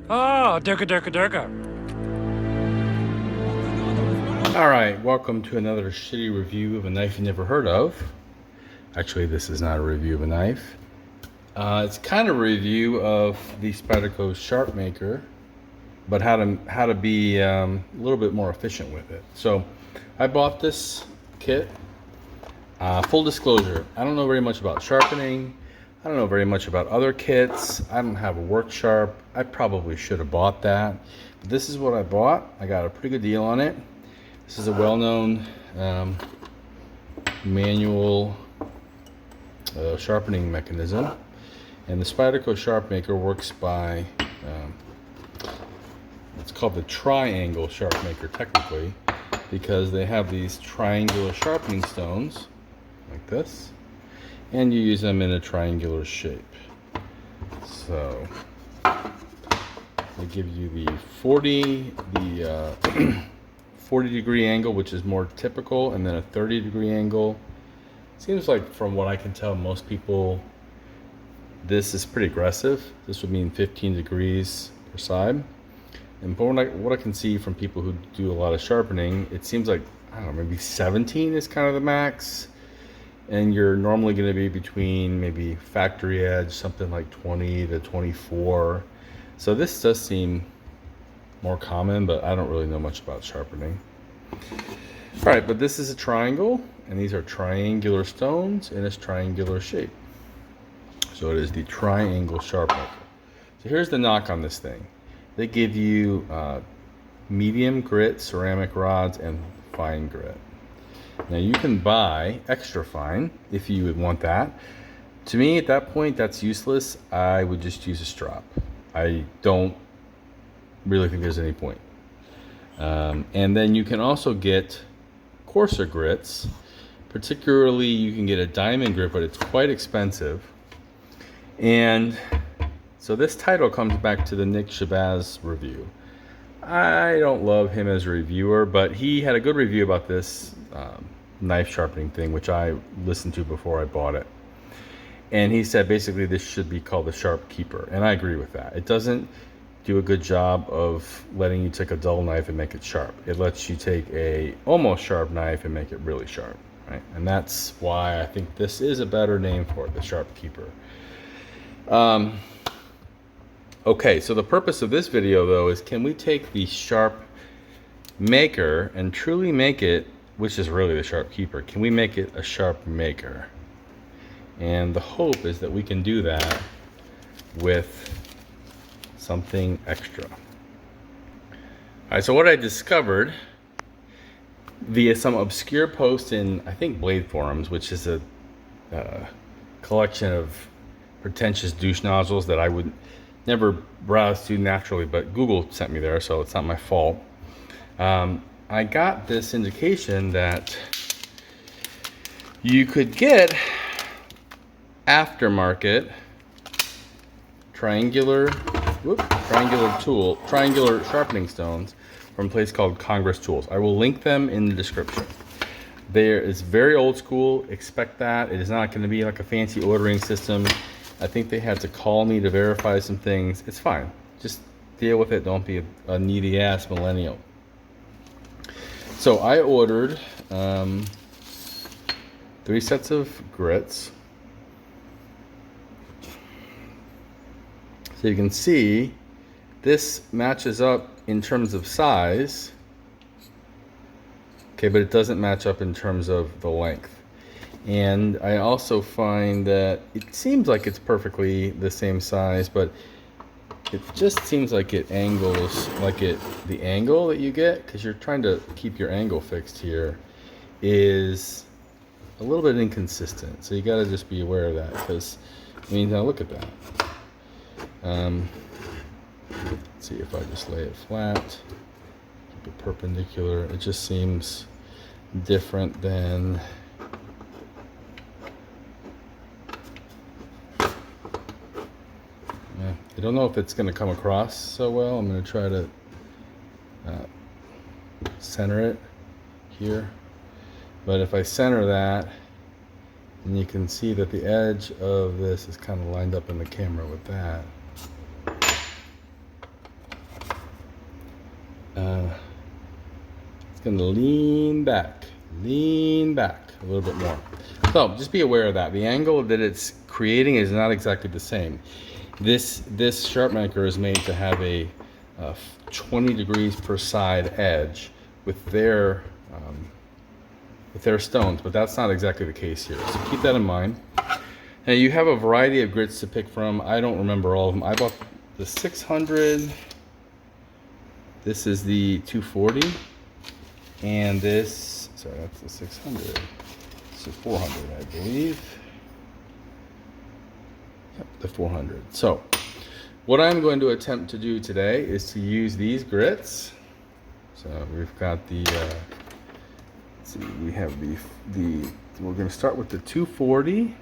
Oh, durka durka durka. Alright, welcome to another shitty review of a knife you never heard of. Actually, this is not a review of a knife. It's kind of a review of the Spyderco Sharpmaker, but how to be a little bit more efficient with it. So, I bought this kit. Full disclosure, I don't know very much about sharpening. I don't know very much about other kits. I don't have a work sharp. I probably should have bought that. But this is what I bought. I got a pretty good deal on it. This is a well-known manual sharpening mechanism. And the Spyderco Sharpmaker works by, it's called the triangle Sharpmaker technically, because they have these triangular sharpening stones, like this, and you use them in a triangular shape. So, they give you the 40 degree angle, which is more typical, and then a 30-degree angle. Seems like, from what I can tell, most people, this is pretty aggressive. This would mean 15 degrees per side. And what I can see from people who do a lot of sharpening, it seems like, I don't know, maybe 17 is kind of the max. And you're normally going to be between maybe factory edge, something like 20 to 24. So this does seem more common, but I don't really know much about sharpening. All right, but this is a triangle, and these are triangular stones in its triangular shape. So it is the triangle Sharpmaker. So here's the knock on this thing. They give you medium grit ceramic rods and fine grit. Now you can buy extra fine if you would want that. To me, at that point, that's useless. I would just use a strop. I don't really think there's any point. And then you can also get coarser grits. Particularly, you can get a diamond grit, but it's quite expensive. And so this title comes back to the Nick Shabazz review. I don't love him as a reviewer, but he had a good review about this knife sharpening thing, which I listened to before I bought it. And he said basically this should be called the Sharpkeeper, and I agree with that. It doesn't do a good job of letting you take a dull knife and make it sharp. It lets you take a almost sharp knife and make it really sharp, right? And that's why I think this is a better name for it, the Sharpkeeper. Okay, so the purpose of this video, though, is can we take the Sharpmaker and truly make it, which is really the Sharpkeeper, can we make it a Sharpmaker? And the hope is that we can do that with something extra. All right, so what I discovered via some obscure post in, I think, Blade Forums, which is a collection of pretentious douche nozzles that I would never browse to naturally, but Google sent me there, so it's not my fault. I got this indication that you could get aftermarket triangular sharpening stones from a place called Congress Tools. I will link them in the description. There is very old school. Expect that. It is not going to be like a fancy ordering system. I think they had to call me to verify some things. It's fine. Just deal with it. Don't be a needy ass millennial. So I ordered 3 sets of grits. So you can see this matches up in terms of size. Okay, but it doesn't match up in terms of the length. And I also find that it seems like it's perfectly the same size, but it just seems like it angles, the angle that you get, because you're trying to keep your angle fixed here, is a little bit inconsistent. So you got to just be aware of that, because, I mean, now look at that. Let's see if I just lay it flat, keep it perpendicular. It just seems different than I don't know if it's going to come across so well. I'm going to try to center it here. But if I center that, and you can see that the edge of this is kind of lined up in the camera with that. going to lean back a little bit more. So just be aware of that. The angle that it's creating is not exactly the same. This Sharpmaker is made to have a 20 degrees per side edge with their stones, but that's not exactly the case here. So keep that in mind. Now you have a variety of grits to pick from. I don't remember all of them. I bought the 600. This is the 240, and this, sorry, that's the 600. This is 400, I believe. Yep, the 400. So what I'm going to attempt to do today is to use these grits. So we've got the, let's see, we have we're going to start with the 240,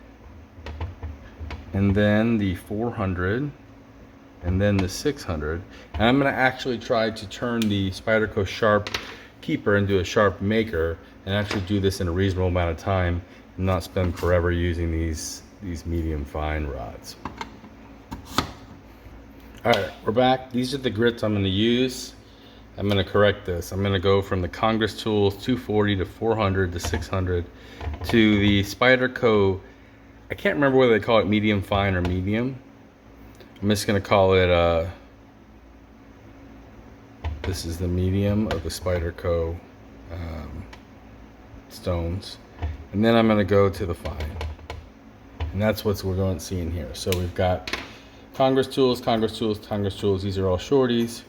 and then the 400, and then the 600. And I'm going to actually try to turn the Spyderco Sharpkeeper into a Sharpmaker and actually do this in a reasonable amount of time and not spend forever using these medium fine rods. All right, we're back. These are the grits I'm going to use. I'm going to correct this. I'm going to go from the Congress Tools 240 to 400 to 600 to the Spyderco, I can't remember whether they call it medium fine or medium. I'm just going to call it, this is the medium of the Spyderco stones. And then I'm going to go to the fine. And that's what we're going to see in here. So we've got Congress Tools, Congress Tools, Congress Tools. These are all shorties.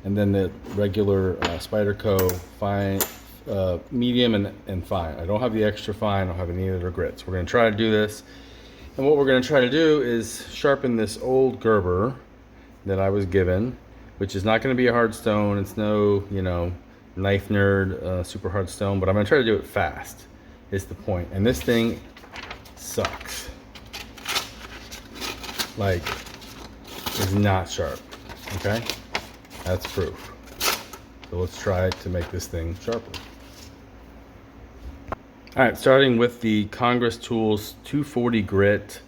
And then the regular Spyderco fine, medium and fine. I don't have the extra fine. I don't have any other grits. We're going to try to do this. And what we're going to try to do is sharpen this old Gerber that I was given, which is not going to be a hard stone. It's no, you know, knife nerd, super hard stone, but I'm going to try to do it fast is the point. And this thing sucks. Like, it's not sharp, okay? That's proof. So let's try to make this thing sharper. All right, starting with the Congress Tools 240 grit,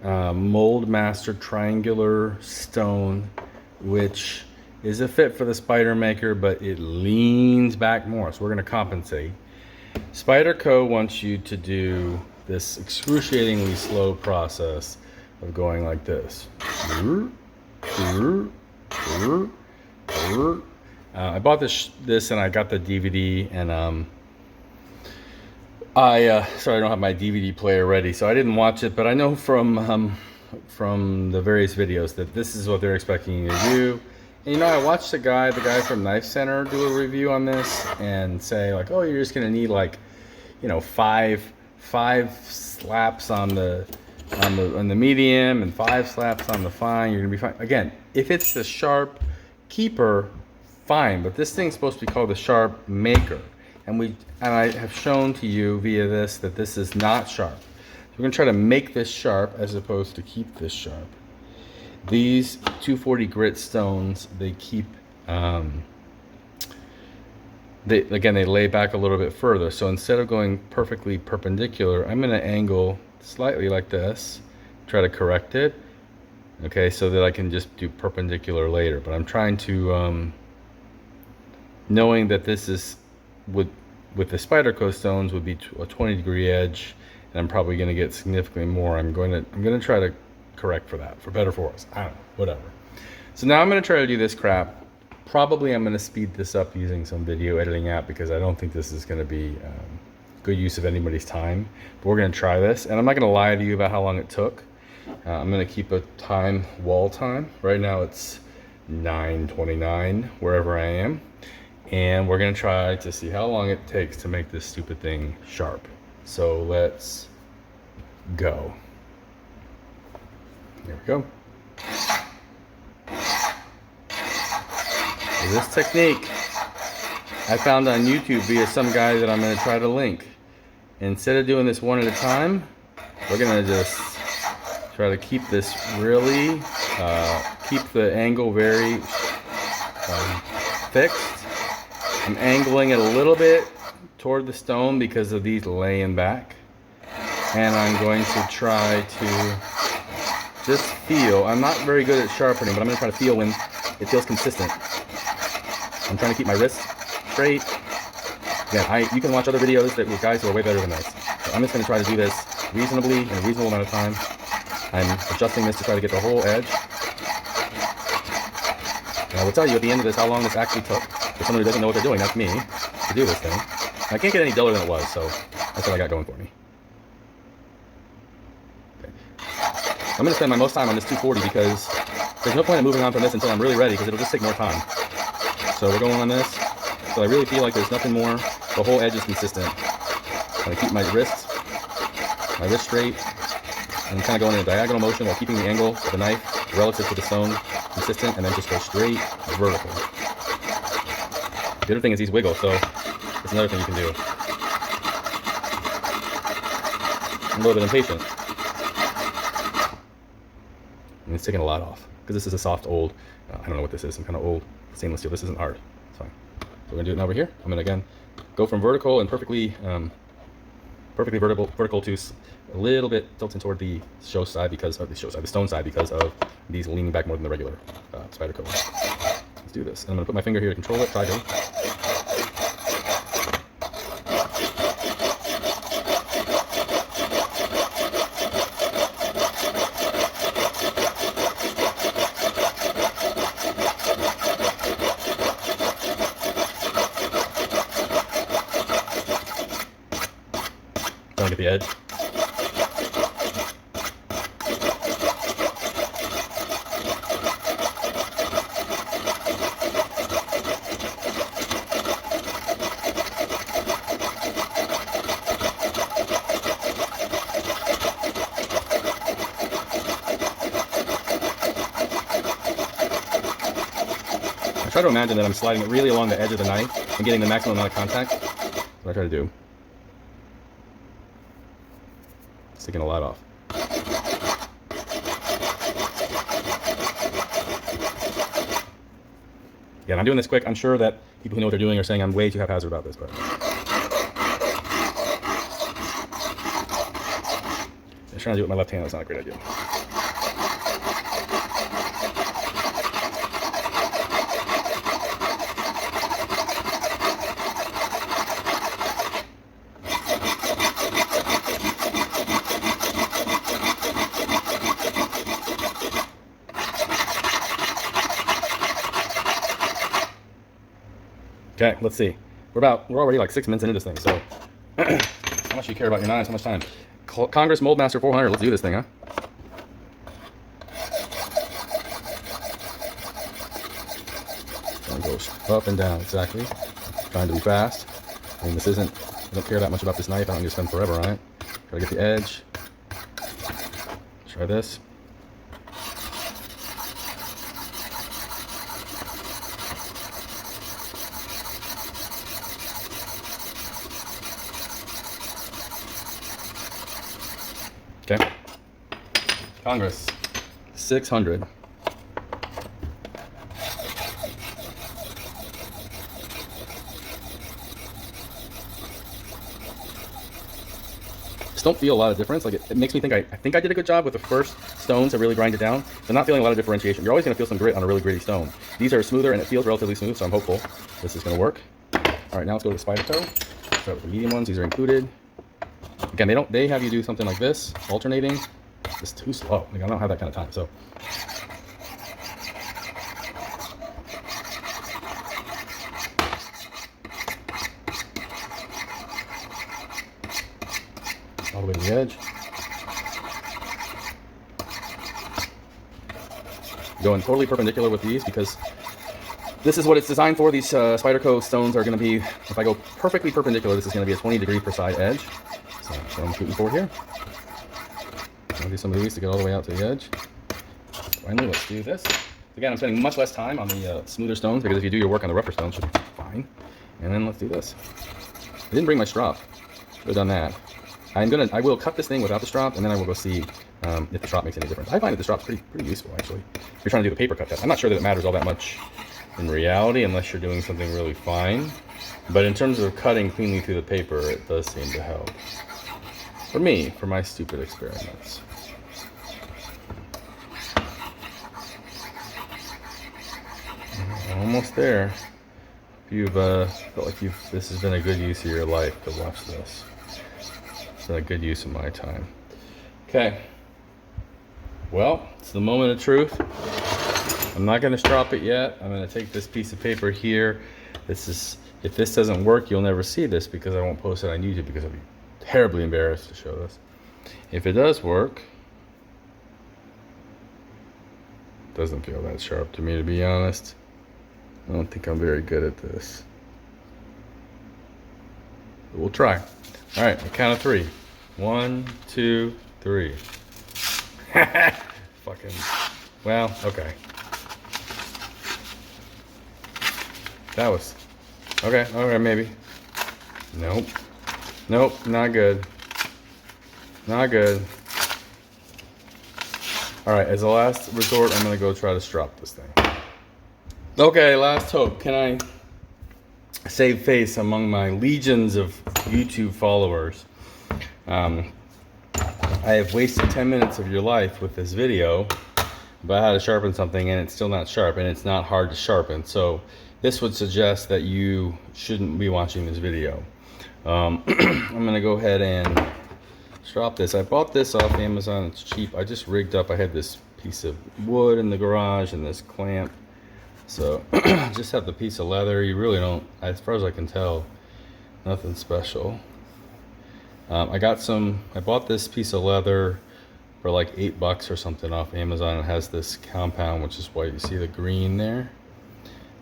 Mold Master triangular stone, which is a fit for the Spydermaker, but it leans back more, so we're gonna compensate. Spyderco wants you to do this excruciatingly slow process of going like this. I bought this and I got the DVD, and sorry, I don't have my DVD player ready, so I didn't watch it, but I know from the various videos that this is what they're expecting you to do. And you know, I watched the guy from Knife Center do a review on this and say like, oh, you're just gonna need like, you know, five slaps on the medium and 5 slaps on the fine. You're gonna be fine. Again, if it's the Sharpkeeper, fine, but this thing's supposed to be called the Sharpmaker. And I have shown to you via this that this is not sharp. So we're gonna try to make this sharp as opposed to keep this sharp. These 240 grit stones, they keep, they lay back a little bit further. So instead of going perfectly perpendicular, I'm gonna angle slightly like this, try to correct it, okay, so that I can just do perpendicular later. But I'm trying to, knowing that this is, with the Spyderco stones would be a 20-degree edge, and I'm probably going to get significantly more. I'm going to try to correct for that, for better for us. I don't know, whatever. So now I'm going to try to do this crap. Probably I'm going to speed this up using some video editing app, because I don't think this is going to be good use of anybody's time. But we're going to try this, and I'm not going to lie to you about how long it took. I'm going to keep a wall time. Right now it's 9:29 wherever I am. And we're gonna try to see how long it takes to make this stupid thing sharp. So let's go. Here we go. So this technique I found on YouTube via some guy that I'm gonna try to link. Instead of doing this one at a time, we're gonna just try to keep this really, keep the angle very fixed. I'm angling it a little bit toward the stone because of these laying back. And I'm going to try to just feel. I'm not very good at sharpening, but I'm going to try to feel when it feels consistent. I'm trying to keep my wrist straight. Again, you can watch other videos that with guys who are way better than this. So I'm just going to try to do this reasonably in a reasonable amount of time. I'm adjusting this to try to get the whole edge. And I will tell you at the end of this how long this actually took. For someone who doesn't know what they're doing, that's me, to do this thing. And I can't get any duller than it was, so that's what I got going for me. Okay. I'm going to spend my most time on this 240 because there's no point in moving on from this until I'm really ready, because it'll just take more time. So we're going on this. So I really feel like there's nothing more. The whole edge is consistent. I keep my wrist straight, and kind of going in a diagonal motion while keeping the angle of the knife relative to the stone consistent, and then just go straight vertical. The other thing is these wiggle, so it's another thing you can do. I'm a little bit impatient. And it's taking a lot off, because this is a soft old, I don't know what this is, some kind of old stainless steel. This isn't hard. It's fine. So we're going to do it over here. I'm going to, again, go from vertical and perfectly vertical to a little bit tilting toward the stone side because of these leaning back more than the regular Spyderco. Let's do this. And I'm going to put my finger here to control it. Try to. Trying to get the edge. I try to imagine that I'm sliding it really along the edge of the knife and getting the maximum amount of contact. That's what I try to do. It's taking a lot off. Again, I'm doing this quick. I'm sure that people who know what they're doing are saying I'm way too haphazard about this, but just trying to do it with my left hand. That's not a great idea. Okay, let's see. We're already like 6 minutes into this thing, so how much do you care about your knives? How much time? Congress Moldmaster 400. Let's do this thing, huh? And goes up and down, exactly. Trying to be fast. I mean, I don't care that much about this knife. I don't need to spend forever on it. Try to get the edge. Try this. Okay. Congress 600. Just don't feel a lot of difference. Like it makes me think I think I did a good job with the first stone to really grind it down. So not feeling a lot of differentiation. You're always going to feel some grit on a really gritty stone. These are smoother and it feels relatively smooth, so I'm hopeful this is going to work. All right, now let's go to the Spyderco. Start with the medium ones. These are included. Again, they have you do something like this, alternating. It's too slow. Like, I don't have that kind of time. So all the way to the edge. Going totally perpendicular with these because this is what it's designed for. These Spyderco stones are going to be, if I go perfectly perpendicular, this is going to be a 20-degree per side edge. So that's what I'm shooting for here. I'll do some of these to get all the way out to the edge. Finally, let's do this. Again, I'm spending much less time on the smoother stones because if you do your work on the rougher stones, it should be fine. And then let's do this. I didn't bring my strop. Should have done that. I will cut this thing without the strop, and then I will go see if the strop makes any difference. I find that the strop's pretty useful, actually. If you're trying to do the paper cut test, I'm not sure that it matters all that much in reality, unless you're doing something really fine. But in terms of cutting cleanly through the paper, it does seem to help. For me, for my stupid experiments. Almost there. you've felt like this has been a good use of your life to watch this. It's been a good use of my time. Okay. Well, it's the moment of truth. I'm not going to strop it yet. I'm going to take this piece of paper here. If this doesn't work, you'll never see this because I won't post it on YouTube because I'll be terribly embarrassed to show this. If it does work, it doesn't feel that sharp to me, to be honest. I don't think I'm very good at this. But we'll try. All right, I count of 3. 1, 2, 3. Fucking, well, okay. That was, okay, maybe. Nope, not good. Not good. All right, as a last resort, I'm gonna go try to strop this thing. Okay, last hope. Can I save face among my legions of YouTube followers? I have wasted 10 minutes of your life with this video about how to sharpen something, and it's still not sharp, and it's not hard to sharpen. So this would suggest that you shouldn't be watching this video. I'm gonna go ahead and strop this. I bought this off Amazon. It's cheap. I just rigged up. I had this piece of wood in the garage and this clamp. So just have the piece of leather. You really don't, as far as I can tell, nothing special. I bought this piece of leather for like $8 or something off Amazon. It has this compound, which is white. You see the green there?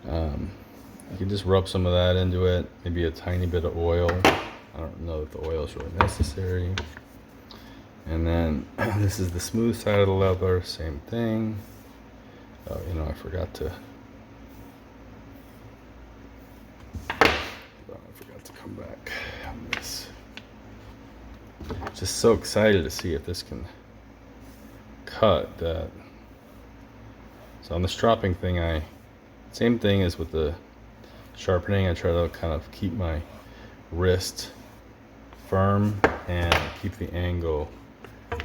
You can just rub some of that into it, maybe a tiny bit of oil. I don't know that the oil is really necessary. And then this is the smooth side of the leather, same thing. Oh, you know, I forgot to come back on this. Just so excited to see if this can cut that. So on the stropping thing, same thing as with the sharpening, I try to kind of keep my wrist firm and keep the angle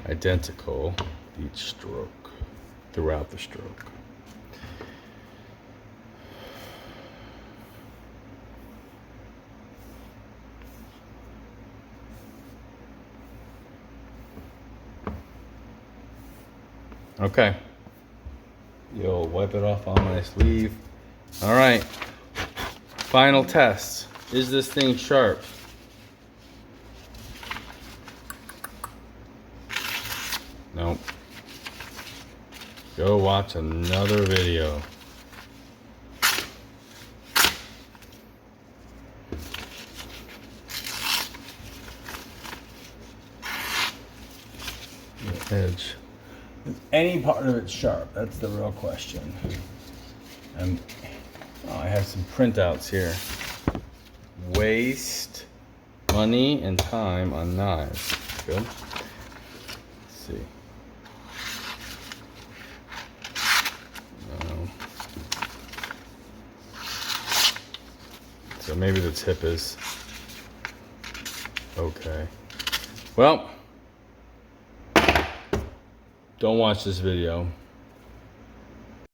identical each stroke, throughout the stroke. Okay, you'll wipe it off on my sleeve. All right, final test. Is this thing sharp? Nope. Go watch another video. The edge. Is any part of it sharp? That's the real question. And I have some printouts here. Waste money and time on knives. Good. Let's see. So maybe the tip is okay. Well, don't watch this video.